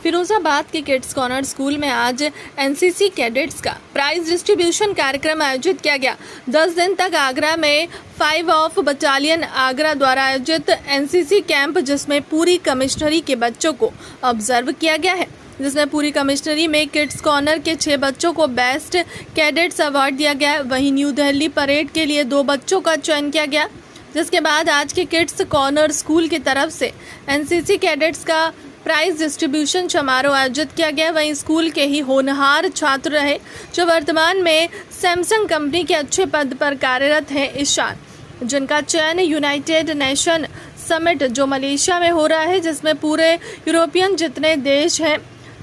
फिरोजाबाद के kids corner school में आज एनसीसी कैडेट्स का प्राइज डिस्ट्रीब्यूशन कार्यक्रम आयोजित किया गया। 10 दिन तक आगरा में 5 ऑफ बटालियन आगरा द्वारा आयोजित एनसीसी कैंप, जिसमें पूरी कमिश्नरी के बच्चों को ऑब्जर्व किया गया है, जिसमें पूरी कमिश्नरी में किड्स कॉर्नर के 6 बच्चों को बेस्ट कैडेट्स अवार्ड दिया गया है। वहीं न्यू दिल्ली परेड के लिए 2 बच्चों का चयन किया गया, जिसके बाद आज के किड्स कॉर्नर स्कूल की तरफ से एनसीसी कैडेट्स का प्राइज डिस्ट्रीब्यूशन समारोह आयोजित किया गया। वहीं स्कूल के ही होनहार छात्र रहे जो वर्तमान में सैमसंग कंपनी के अच्छे पद पर कार्यरत हैं, ईशान, जिनका चयन यूनाइटेड नेशन समिट जो मलेशिया में हो रहा है, जिसमें पूरे यूरोपियन जितने देश हैं,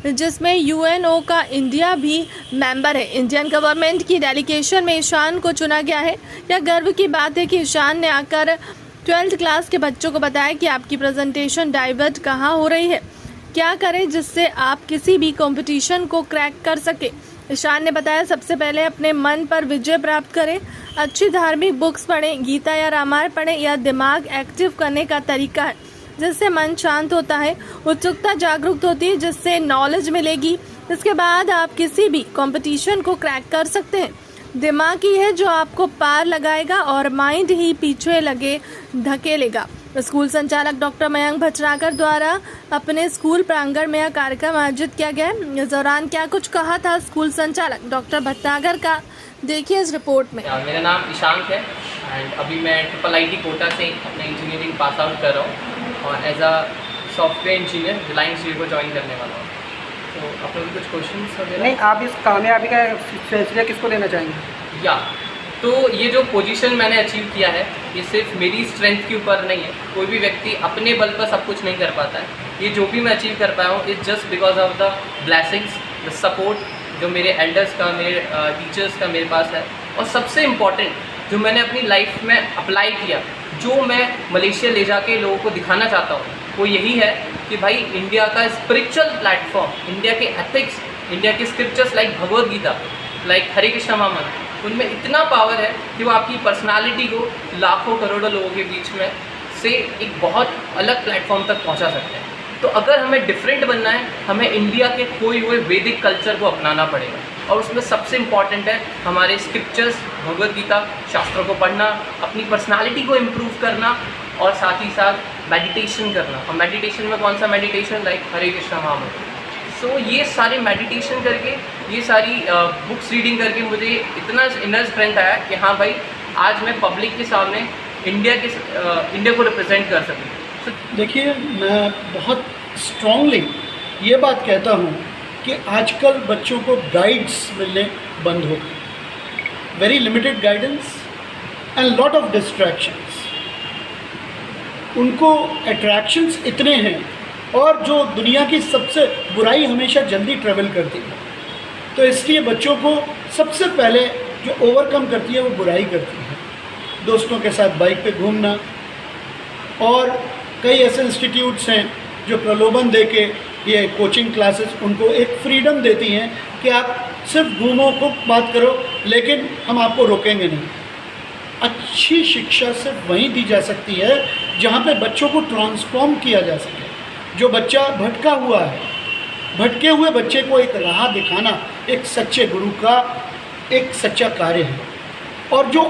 जिसमें यूएनओ का इंडिया भी मेंबर है। इंडियन गवर्नमेंट की डेलीगेशन में ईशान को चुना गया है। यह गर्व की बात है कि ईशान ने आकर 12th क्लास के बच्चों को बताया कि आपकी प्रेजेंटेशन डाइवर्ट कहाँ हो रही है, क्या करें जिससे आप किसी भी कंपटीशन को क्रैक कर सके। ईशान ने बताया, सबसे पहले अपने मन पर विजय प्राप्त करें, अच्छी धार्मिक बुक्स पढ़ें, गीता या रामायण पढ़ें। यह दिमाग एक्टिव करने का तरीका है जिससे मन शांत होता है, उत्सुकता जागरूक होती है जिससे नॉलेज मिलेगी। इसके बाद आप किसी भी कंपटीशन को क्रैक कर सकते हैं। दिमाग ही है जो आपको पार लगाएगा और माइंड ही पीछे लगे धकेलेगा। स्कूल संचालक डॉक्टर मयंक भटनागर द्वारा अपने स्कूल प्रांगण में यह कार्यक्रम आयोजित किया गया। इस दौरान क्या कुछ कहा था स्कूल संचालक डॉक्टर भटनागर का, देखिए इस रिपोर्ट में। मेरा नाम ईशान है एंड अभी मैं IIIT कोटा से अपना इंजीनियरिंग पास आउट कर रहा हूँ और as a software engineer Reliance Jio को ज्वाइन करने वाला हूँ। तो आप लोग कुछ क्वेश्चंस वगैरह? नहीं, आप इस कामयाबी का श्रेय किसको देना चाहेंगे? या तो ये जो पोजीशन मैंने अचीव किया है, ये सिर्फ मेरी स्ट्रेंथ के ऊपर नहीं है। कोई भी व्यक्ति अपने बल पर सब कुछ नहीं कर पाता है। ये जो भी मैं अचीव कर पाया हूँ, it's just because of the blessings, the support जो मेरे एल्डर्स का, मेरे टीचर्स का मेरे पास है। और सबसे इम्पॉर्टेंट जो मैंने अपनी लाइफ में अप्लाई किया, जो मैं मलेशिया ले जाके लोगों को दिखाना चाहता हूँ, वो यही है कि भाई इंडिया का स्पिरिचुअल प्लेटफॉर्म, इंडिया के एथिक्स, इंडिया के scriptures like Bhagavad Gita, like Hare Krishna Mahamantra, उनमें इतना पावर है कि वो आपकी पर्सनालिटी को लाखों करोड़ों लोगों के बीच में से एक बहुत अलग प्लेटफॉर्म तक पहुंचा सकते हैं। तो अगर हमें डिफरेंट बनना है, हमें इंडिया के खोए हुए वैदिक कल्चर को अपनाना पड़ेगा और उसमें सबसे इम्पॉर्टेंट है हमारे स्क्रिप्चर्स, भगवद गीता, शास्त्रों को पढ़ना, अपनी पर्सनालिटी को इम्प्रूव करना और साथ ही साथ मेडिटेशन करना। और मेडिटेशन में कौन सा मेडिटेशन? लाइक हरे कृष्ण महामंत्र। सो ये सारी मेडिटेशन करके, ये सारी बुक्स रीडिंग करके मुझे इतना इनर स्ट्रेंथ आया कि हाँ भाई, आज मैं पब्लिक के सामने इंडिया को रिप्रेजेंट कर सकूँ। देखिए, मैं बहुत स्ट्रांगली ये बात कहता हूँ कि आजकल बच्चों को गाइड्स मिलने बंद हो गए। Very limited guidance and lot of distractions. उनको अट्रैक्शंस इतने हैं और जो दुनिया की सबसे बुराई हमेशा जल्दी ट्रेवल करती है, तो इसलिए बच्चों को सबसे पहले जो ओवरकम करती है वो बुराई करती है। दोस्तों के साथ बाइक पे घूमना, और कई ऐसे इंस्टीट्यूट्स हैं जो प्रलोभन दे के, ये कोचिंग क्लासेस उनको एक फ्रीडम देती हैं कि आप सिर्फ घूमो, खूब बात करो, लेकिन हम आपको रोकेंगे नहीं। अच्छी शिक्षा सिर्फ वहीं दी जा सकती है जहाँ पे बच्चों को ट्रांसफॉर्म किया जा सके। जो बच्चा भटका हुआ है, भटके हुए बच्चे को एक राह दिखाना एक सच्चे गुरु का एक सच्चा कार्य है। और जो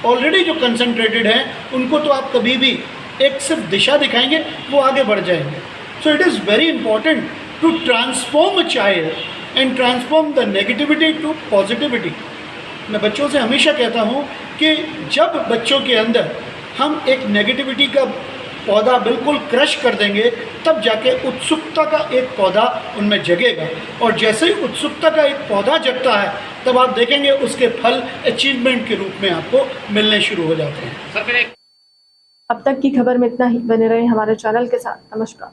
ऑलरेडी जो कंसंट्रेटेड हैं, उनको तो आप कभी भी एक सिर्फ दिशा दिखाएंगे, वो आगे बढ़ जाएंगे। So it is very important to transform a child and transform the negativity to positivity. मैं बच्चों से हमेशा कहता हूँ कि जब बच्चों के अंदर हम एक नेगेटिविटी का पौधा बिल्कुल क्रश कर देंगे, तब जाके उत्सुकता का एक पौधा उनमें जगेगा। और जैसे ही उत्सुकता का एक पौधा जगता है, तब आप देखेंगे उसके फल अचीवमेंट के रूप में आपको मिलने शुरू हो जाते हैं। अब तक की खबर में इतना ही। बने रहे हमारे चैनल के साथ। नमस्कार।